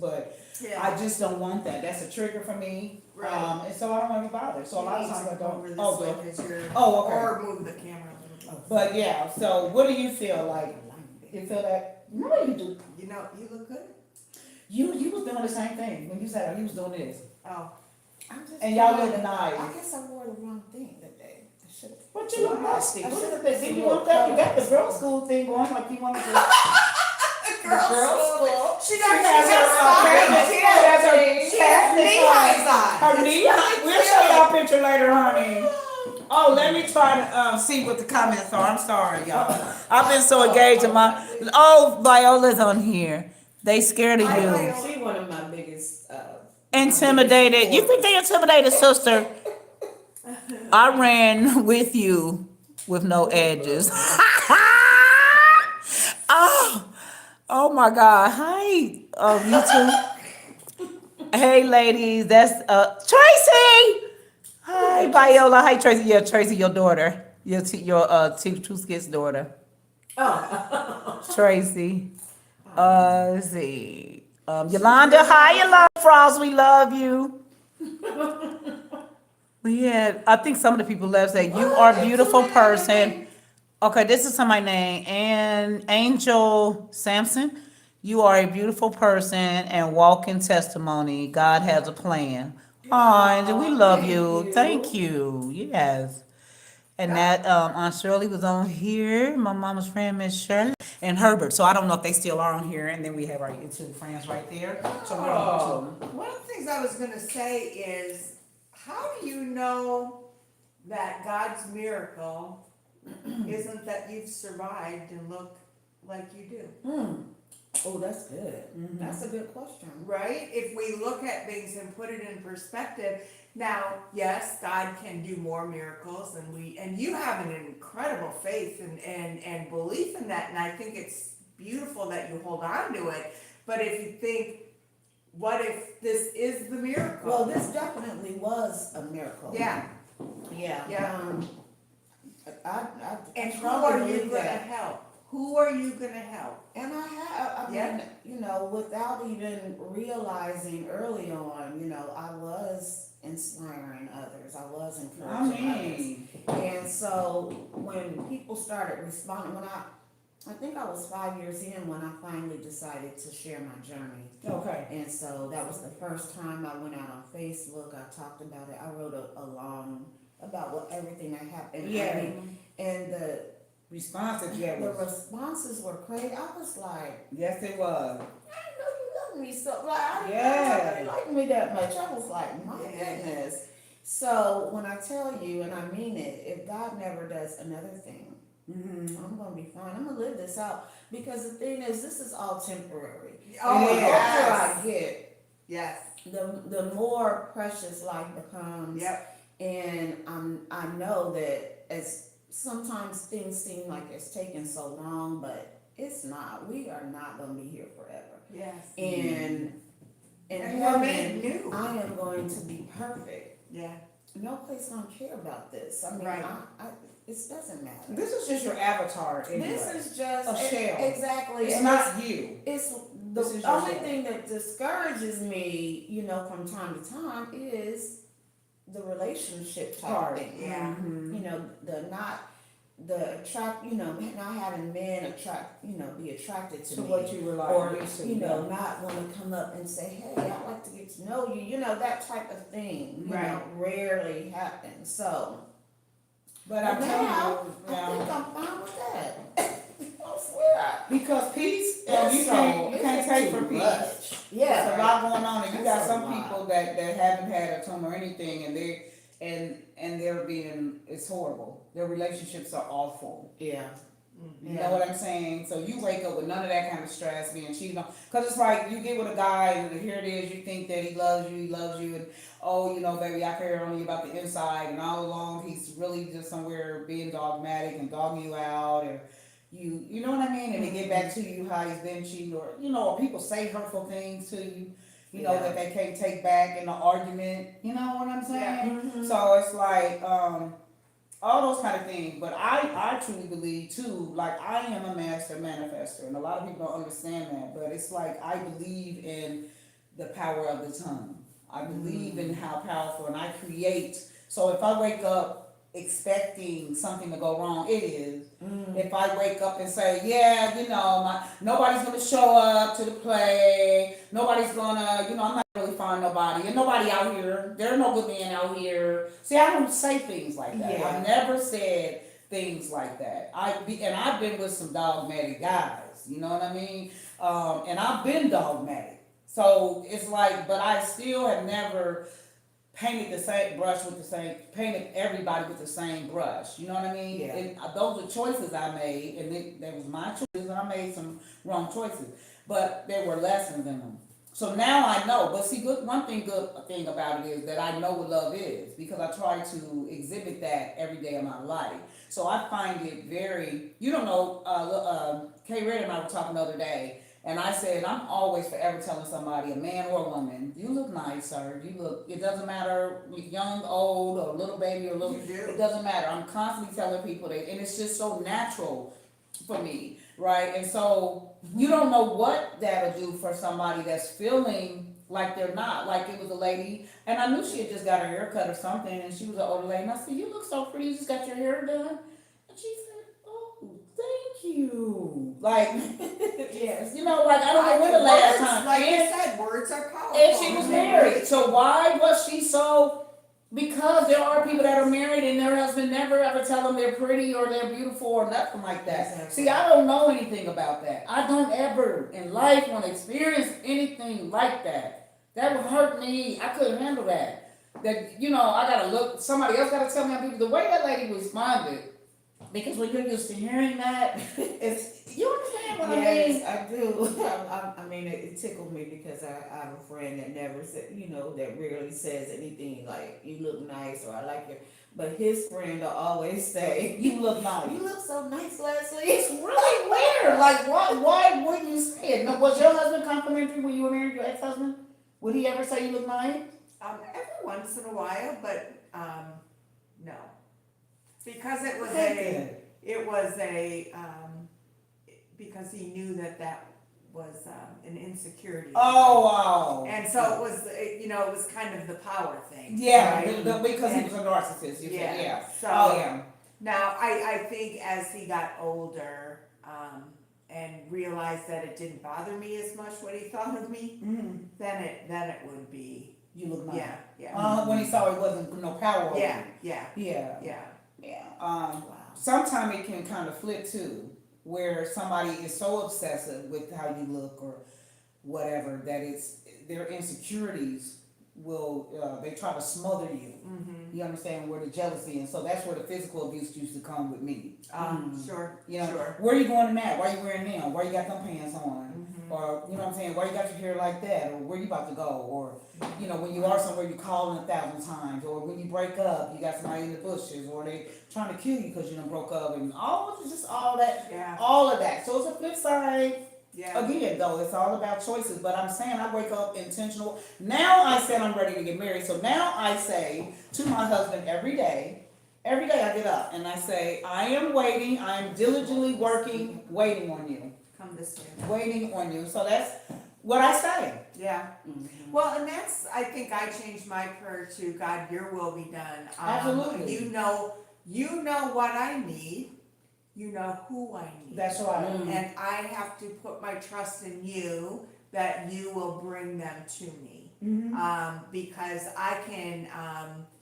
but Yeah. I just don't want that. That's a trigger for me. Right. And so I don't want to be bothered. So a lot of You need times to I go don't. over this Oh, way good. 'cause you're- Oh, okay. Or move the camera a little bit. But yeah, so what do you feel like? You feel that? No, you do. You know, you look good. You was doing the same thing when you said you was doing this, Oh. I'm just and y'all trying- didn't deny I it. guess I wore the wrong thing today. I should. But you look nasty. I What should've is been this? You more want that? You got the colorful. girl school thing going like you wanted to. Girl girl school. She She does. has her knee-highs on. Her knee high. We'll show y'all a picture later, honey. Oh, let me try to see what the comments are. I'm sorry, y'all. I've been so engaged in my. Oh, Viola's on here. They scared of you. She one of my biggest. Intimidated. You think they intimidated, sister? I ran with you with no edges. Oh my God. Hi. Oh, you too. Hey, ladies. That's Tracy. Hi, Viola. Hi, Tracy. Yeah, Tracy, your daughter. Your Two Skits daughter. Oh. Tracy. Let's see. Yolanda. Hi, Yolanda Frost. We love you. We had, I think some of the people left say, you are a beautiful person. Okay, this is somebody's name. And Angel Sampson, you are a beautiful person and walking testimony. God has a plan. Oh, Angel, we love you. Thank you. Yes. And that Aunt Shirley was on here. My mama's friend, Miss Shirley, and Herbert. So I don't know if they still are on here. And then we have our YouTube friends right there. So we're on YouTube. One of the things I was gonna say is, how do you know that God's miracle isn't that you've survived and look like you do? Oh, that's good. That's a good question. Right? If we look at things and put it in perspective, now, yes, God can do more miracles and you have an incredible faith and belief in that, and I think it's beautiful that you hold on to it. But if you think, what if this is the miracle? Well, this definitely was a miracle. Yeah. Yeah. Yeah. I And who strongly are you believe gonna that. help? Who are you gonna help? And I Yeah. mean, you know, without even realizing early on, you know, I was inspiring others. I was encouraging others. And so when people started responding, I think I was 5 years in when I finally decided to share my journey. Okay. And so that was the first time I went out on Facebook. I talked about it. I wrote a long about everything that happened. Yeah. I mean, and the Responses, yeah. responses were crazy. I was like, Yes, it was. I know you love me so. Like, I didn't Yeah. know you like me that much. I was like, my Yeah. goodness. So when I tell you, and I mean it, if God never does another thing, I'm gonna be fine. I'm gonna live this out, because the thing is, this is all temporary. Oh, And the yes. older I get, Yes. the more precious life becomes. Yep. And I know that as sometimes things seem like it's taken so long, but it's not. We are not gonna be here forever. Yes. And in And we're made heaven, new. I am going to be perfect. Yeah. No place gonna care about this. I mean, Right. it doesn't matter. This is just your avatar anyway. This is just a shell. Exactly. It's And not you. It's This is the your only shell. thing that discourages me, you know, from time to time is the relationship type Part. thing. Yeah. You know, not having men be attracted to To me. what you were like. Or, used to, you know, yeah. not want to come up and say, hey, I'd like to get to know you, you know, that type of thing, you Right. know, rarely happens. So, But I'm now, telling you, I think now, I'm fine with that. I swear. because peace, It's you can't take for peace. much. Yeah, There's a lot going on, and you got That's a some lot. people that haven't had a tumor or anything, and they're being, it's horrible. Their relationships are awful. Yeah. You know what I'm saying? So you wake up with none of that kind of stress, being cheated on. Cause it's like you get with a guy and here it is, you think that he loves you, and oh, you know, baby, I care only about the inside, and all along he's really just somewhere being dogmatic and dogging you out, and you know what I mean? And they get back to you how he's been cheating, or or people say hurtful things to you, Yeah. that they can't take back in the argument. You know what I'm saying? Mhm. So it's like, all those kind of things. But I truly believe too, like I am a master manifester, and a lot of people don't understand that. But it's like I believe in the power of the tongue. I believe in how powerful, and I create. So if I wake up expecting something to go wrong, it is. If I wake up and say, yeah, nobody's gonna show up to the play, nobody's gonna, I'm not really find nobody, and nobody out here, there are no good men out here. See, I don't say things like that. Yeah. I've never said things like that. And I've been with some dogmatic guys, you know what I mean? And I've been dogmatic. So it's like, but I still have never painted everybody with the same brush. You know what I mean? Yeah. And those are choices I made, and that was my choices, and I made some wrong choices, but there were lessons in them. So now I know. But see, good thing about it is that I know what love is, because I try to exhibit that every day of my life. So I find it very, Kay Red and I were talking the other day, and I said, I'm always forever telling somebody, a man or a woman, you look nice, sir. It doesn't matter, young, old, or little baby, or little, You do. it doesn't matter. I'm constantly telling people that, and it's just so natural for me, right? And so you don't know what that'll do for somebody that's feeling like they're not. Like it was a lady, and I knew she had just got her hair cut or something, and she was an older lady, and I said, you look so pretty, you just got your hair done? And she said, oh, thank you. Like, yes, like I don't know when the last time. Like you And- said, words are powerful. and she was married. So why was she so? Because there are people that are married and their husband never ever tell them they're pretty or they're beautiful or nothing like that. Exactly. See, I don't know anything about that. I don't ever in life want to experience anything like that. That would hurt me. I couldn't handle that. That I gotta look. Somebody else gotta tell me the way that lady responded. Because when you're used to hearing that, you understand what I mean? Yes, I do. I mean, it tickled me because I have a friend that never said, that rarely says anything like, you look nice, or I like your, but his friend will always say, You look nice. you look so nice, Leslie. It's really weird. Like, why wouldn't you say it? No, was your husband complimentary when you were married, your ex-husband? Would he ever say you look nice? Every once in a while, but no, because because he knew that was an insecurity. Oh, wow. And so it was kind of the power thing. Yeah, right? because he was a narcissist. You said, yeah. So Oh, yeah. now I think as he got older, and realized that it didn't bother me as much what he thought of me, then it would be. You look nice. Yeah. When he saw it wasn't no power over Yeah. you. Yeah. Yeah. Yeah. Yeah. Wow. Sometimes it can kind of flip too, where somebody is so obsessive with how you look or whatever that their insecurities will they try to smother you. Mm-hmm. You understand, where the jealousy, and so that's where the physical abuse used to come with me. Sure. Sure. Where are you going in that? Why are you wearing them? Why you got them pants on? Mm-hmm. Or what I'm saying, why you got your hair like that? Or where you about to go? Or when you are somewhere, you calling 1,000 times. Or when you break up, you got somebody in the bushes, or they trying to kill you because you done broke up, and all that, Yeah. all of that. So it's a flip side. Yeah. Again, though, it's all about choices. But I'm saying I wake up intentional. Now I said I'm ready to get married. So now I say to my husband every day I get up and I say, I am waiting. I am diligently working, waiting on you. Come this way. Waiting on you. So that's what I say. Yeah. Mhm. Well, and I think I changed my prayer to God, your will be done. Absolutely. You know what I need. You know who I need. That's right. And I have to put my trust in you that you will bring them to me. Mm-hmm. Because I can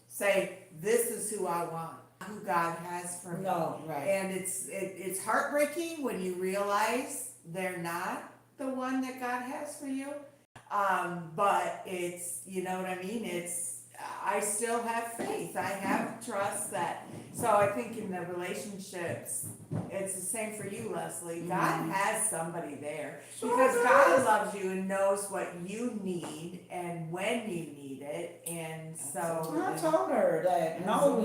say, this is who I want, who God has for me. No, Right. And it's heartbreaking when you realize they're not the one that God has for you. But it's, you know what I mean? I still have faith. I have trust that, so I think in the relationships, it's the same for you, Leslie. God has somebody there. Because God loves you and knows what you need and when you need it, and so. I told her that, no,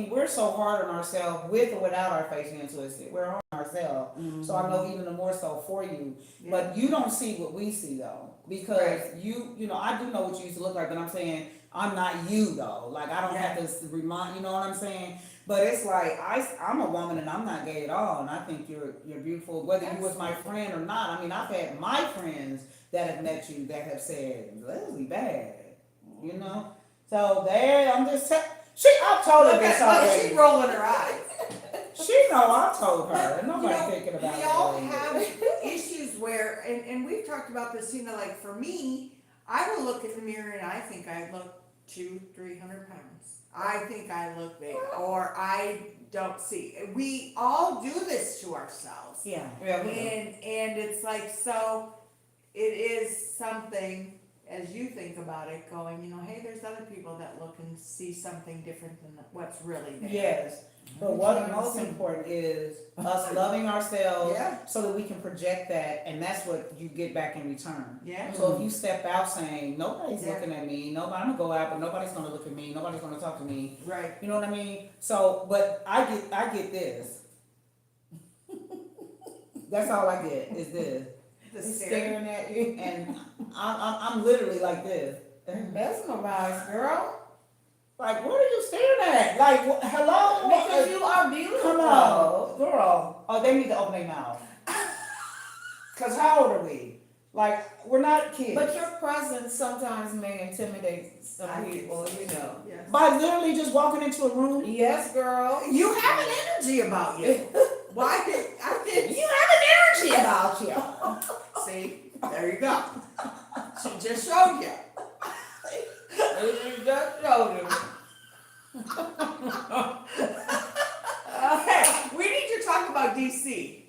we're so hard on ourselves with or without our face being twisted. We're hard on ourselves. So I know even more so for you. Yeah. But you don't see what we see though. Because you know, I do know what you used to look like, but I'm saying I'm not you though. Like I don't have to remind, you know what I'm saying? But it's like I'm a woman and I'm not gay at all, and I think you're beautiful, whether you was my friend or not. I mean, I've had my friends that have met you that have said Leslie bad, you know. So there, I'm just I've told her this already. She's rolling her eyes. She know I told her, and nobody thinking about it. We all have issues where, and we've talked about this, you know, like for me, I will look in the mirror and I think I look 200-300 pounds. I think I look big, or I don't see. We all do this to ourselves. Yeah. And it's like, so it is something, as you think about it, going, you know, hey, there's other people that look and see something different than what's really there. Yes. But what most important is us loving ourselves so that we can project that, and that's what you get back in return. Yeah. So if you step out saying, nobody's looking at me, I'm gonna go out, but nobody's gonna look at me, nobody's gonna talk to me. Right. You know what I mean? So, but I get this. That's all I get is this. The He's staring. staring at you, and I'm literally like this. Mesmerized, girl. Like, what are you staring at? Like, hello? Because you are beautiful. Come on, girl. Oh, they need to open their mouth. Cause how old are we? Like, we're not kids. But your presence sometimes may intimidate some people, you know. Yes. By literally just walking into a room. Yes, girl. You have an energy about you. Why did I did You have an energy about you. see? There you go. She just showed you. You just showed him. Okay, we need to talk about DC.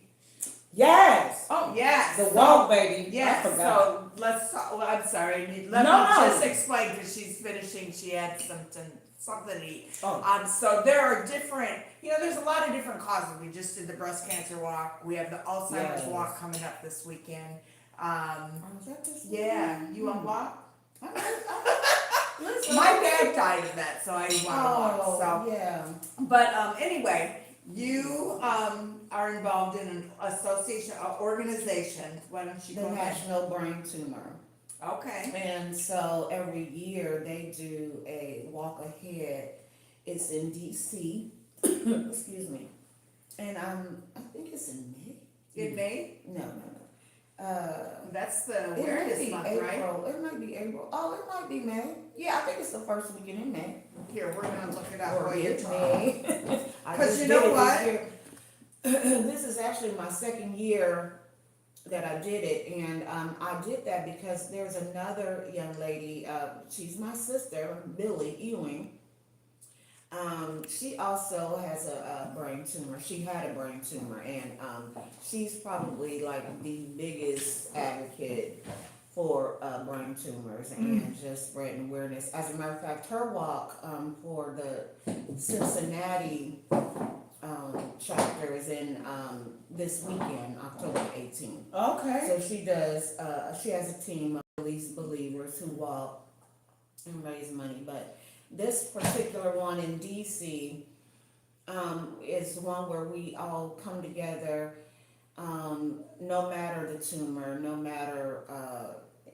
Yes. Oh yes. The walk, baby. Yes. I forgot. So let's talk. Well, I'm sorry. Let No, me no. just explain because she's finishing. She had something to eat. Oh. So there are different. You know, there's a lot of different causes. We just did the breast cancer walk. We have the Alzheimer's walk coming up this weekend. Yeah. You want to walk? Listen, My dad died of that, so I want to walk. So. yeah. But anyway, you are involved in an association, organization. Why don't you The go ahead? National Brain Tumor. Okay. And so every year they do a walk ahead. It's in DC. Excuse me. And I think it's in May. In May? No. That's the It might awareness be month, April. right? It might be April. Oh, it might be May. Yeah, I think it's the first weekend in May. Here, we're gonna look it up Or while you're it's talking. May. I 'Cause just you did know it what? this year. This is actually my second year that I did it, and I did that because there's another young lady. She's my sister, Billy Ewing. She also has a brain tumor. She had a brain tumor, and she's probably like the biggest advocate for brain tumors and just spreading awareness. As a matter of fact, her walk for the Cincinnati chapter is in this weekend, October 18th. Okay. So she does. She has a team of release believers who walk and raise money, but this particular one in DC is one where we all come together, no matter the tumor, no matter,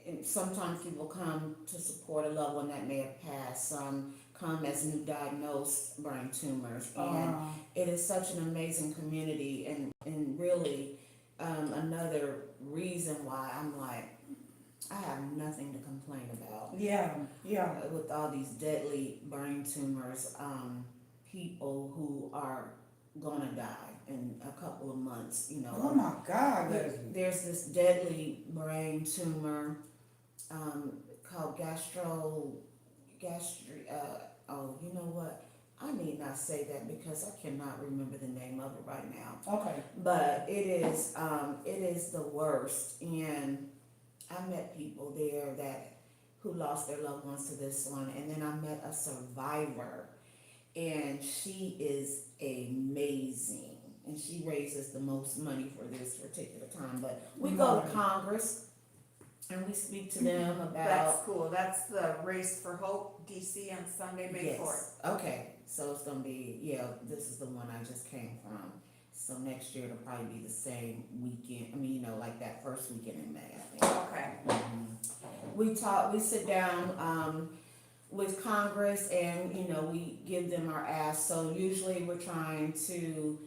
and sometimes people come to support a loved one that may have passed, some come as new diagnosed brain tumors, and it is such an amazing community, and really another reason why I'm like, I have nothing to complain about. Yeah. With all these deadly brain tumors, people who are gonna die in a couple of months, you know. Oh my God. There's this deadly brain tumor called oh, you know what? I need not say that because I cannot remember the name of it right now. Okay. But it is the worst, and I met people there who lost their loved ones to this one, and then I met a survivor, and she is amazing, and she raises the most money for this particular time. But we go to Congress, and we speak to them about. That's cool. That's the Race for Hope, DC on Sunday, May 4th. Okay, so it's gonna be, this is the one I just came from. So next year it'll probably be the same weekend. I mean, like that first weekend in May, I think. Okay. We sit down with Congress, and we give them our ask. So usually we're trying to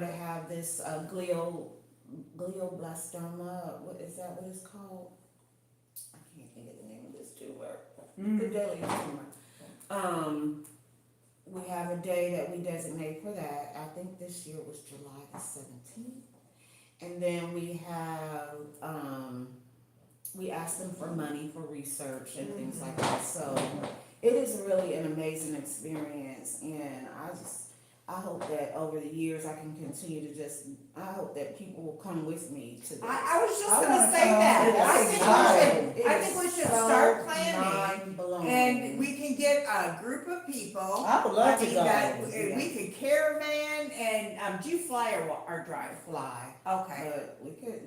have this glioblastoma. What is that? What it's called? I can't think of the name of this tumor. The deadly tumor. We have a day that we designate for that. I think this year was July the 17th. And then we have, we ask them for money for research and things like that. So it is really an amazing experience. And I hope that over the years I can continue to I hope that people will come with me to this. I was just gonna say that. I think we should start planning, and we can get a group of people. I would love to go. We could caravan, and do you fly or drive? Fly. Okay. But we could,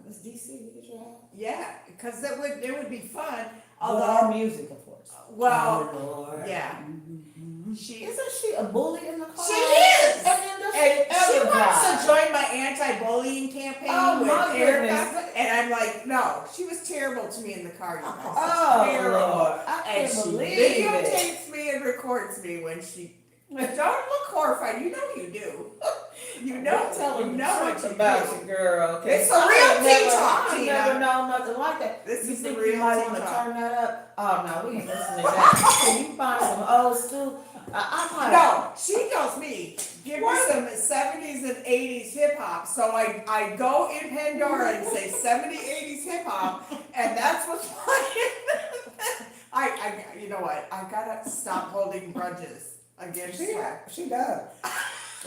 it's DC, we could drive. Yeah, because it would be fun. Although Although, our music, of course. well, Oh, Lord. yeah, Isn't she she a bully in the car? She is! And then does and she ever wants drive? to join my anti-bullying campaign Oh, with my Erica, goodness. and I'm like, no, she was terrible to me in the car. You guys. Oh, Terrible. Lord. I And can't she believe it. videotapes me and records me when she. Don't look horrified. You know you do. You know. Tell You know what you about do. you, girl. It's a real tea talk, I Tina. never know nothing like that. This You is the think real you might tea want to talk. turn that up? Oh, no, we ain't listening to that. Can you find some old school? No, she tells me, give me some 70s and 80s hip hop. So I go in Pandora and say 70s, 80s hip hop, and that's what's playing. You know what? I gotta stop holding grudges against her. She does.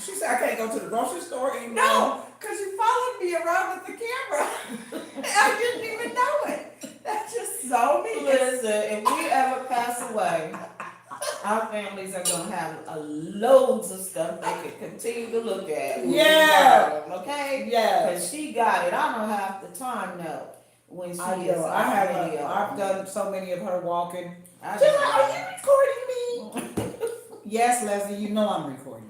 She said, I can't go to the grocery store anymore. No, because you followed me around with the camera. I didn't even know it. That's just so mean. Listen, if we ever pass away, our families are gonna have loads of stuff they can continue to look at. Yeah. Okay? Yeah. Because she got it. I don't have the time though. When she I is know. I have. video. I've done so many of her walking. I She's just- like, are you recording me? Yes, Leslie. You know I'm recording.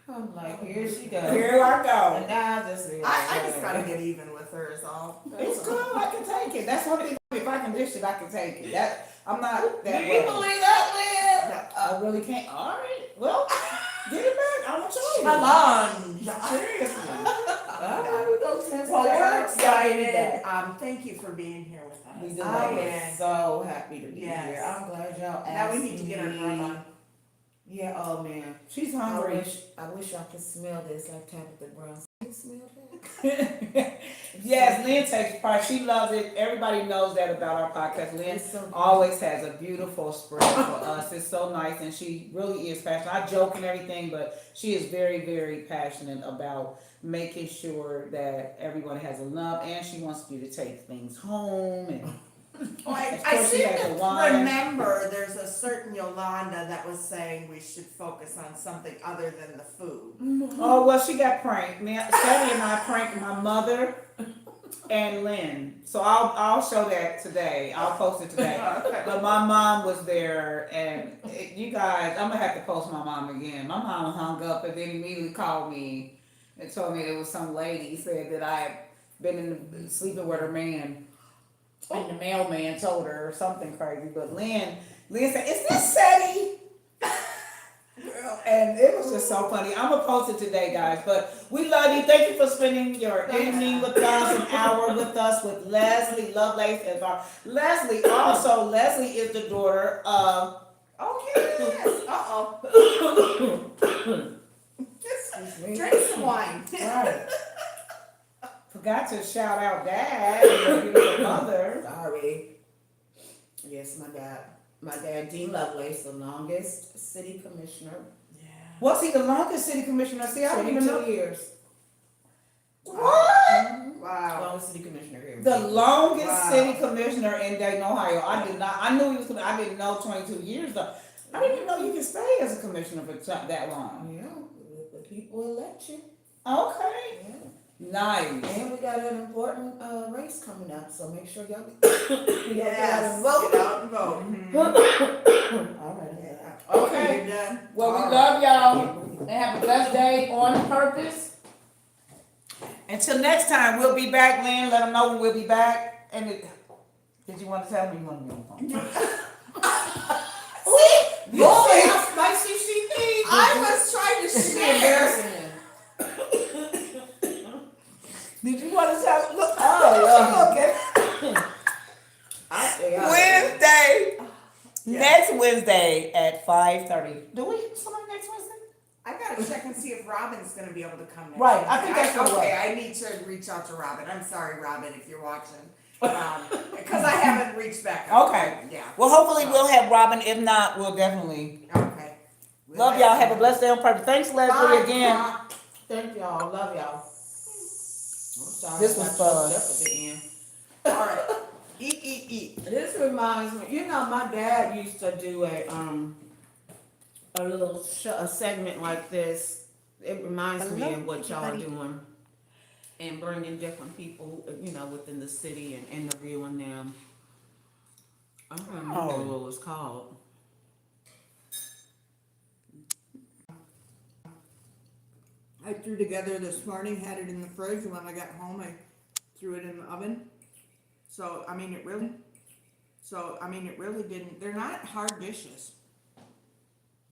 I'm like, here she goes. Here I go. And now I just I just gotta get even with her is all. It's cool. I can take it. That's one thing. If I can dish it, I can take it. I'm not Do that you way. believe that, Lynn? I really can't. All right. Well, get it back. I'm gonna show you. Challenge. Seriously. All right, we go test Well, that. we're excited. Thank Thank you for being here with us. We I delighted. am so happy to be Yes. here. I'm glad y'all asked Now we need to get our me. drum on. Yeah, oh man. She's I hungry. wish I could smell this like Tabitha Brown. Can you smell that? Yes, Lynn takes part. She loves it. Everybody knows that about our podcast. Lynn It's so good. always has a beautiful spread for us. It's so nice, and she really is passionate. I joke and everything, but she is very, very passionate about making sure that everyone has enough, and she wants you to take things home. And I of course she seem has the to wine. remember there's a certain Yolanda that was saying we should focus on something other than the food. Oh well, she got pranked. Now, Sally and I pranked my mother and Lynn. So I'll show that today. I'll post it today. Okay. But my mom was there, and you guys, I'm gonna have to post my mom again. My mom hung up and then immediately called me and told me there was some lady said that I had been sleeping with her man, and the mailman told her or something crazy. But Lynn said, "Is this Sadie?" And it was just so funny. I'm gonna post it today, guys. But we love you. Thank you for spending your evening with us, an hour with us with Leslie Lovelace as our Leslie. Also, Leslie is the daughter of. Oh yes. Excuse me. Drink some wine. Right. Forgot to shout out Dad and your beautiful mother. Sorry. Yes, my dad, Dean Lovelace, the longest city commissioner. Yeah. Was he the longest city commissioner? See, I don't even 22 know. years. What? Wow. Longest city commissioner here. The longest Wow. city commissioner in Dayton, Ohio. I did not, I knew he was, I didn't know 22 years though. I didn't even know you could stay as a commissioner for that long. Yeah, the people elect you. Okay, Yeah. nice. And we got an important race coming up, so make sure y'all Yes, get out and get vote. out and vote. All right. Yeah. Okay. You're done. Well, we All right. love y'all and have a blessed day on purpose. Until next time, we'll be back, Lynn. Let them know when we'll be back. And did you want to tell me you want to be on the phone? You say how spicy she thinks. I was trying to She share. embarrassing him. Did you want to tell? Look, Oh, okay. I say I- Wednesday. Yeah. Next Wednesday at 5:30. Do we have somebody next Wednesday? I gotta check and see if Robin's gonna be able to come next. Right, I Wednesday. think that's what it was. Okay, I need to reach out to Robin. I'm sorry, Robin, if you're watching. Because I haven't reached back out. Okay. Yeah. Well, hopefully we'll have Robin. If not, we'll definitely. Okay. Love y'all. Have a blessed day on purpose. Thanks, Leslie, Bye. again. Thank y'all. Love y'all. I'm sorry This I was got fun. choked up at the end. All right. Eat. This reminds me, you know, my dad used to do a little a segment like this. It reminds me of what y'all are doing and bringing different people, you know, within the city and interviewing them. I don't remember what it was called. I threw together this morning, had it in the fridge. When I got home, I threw it in the oven. So, I mean, it really didn't, they're not hard dishes.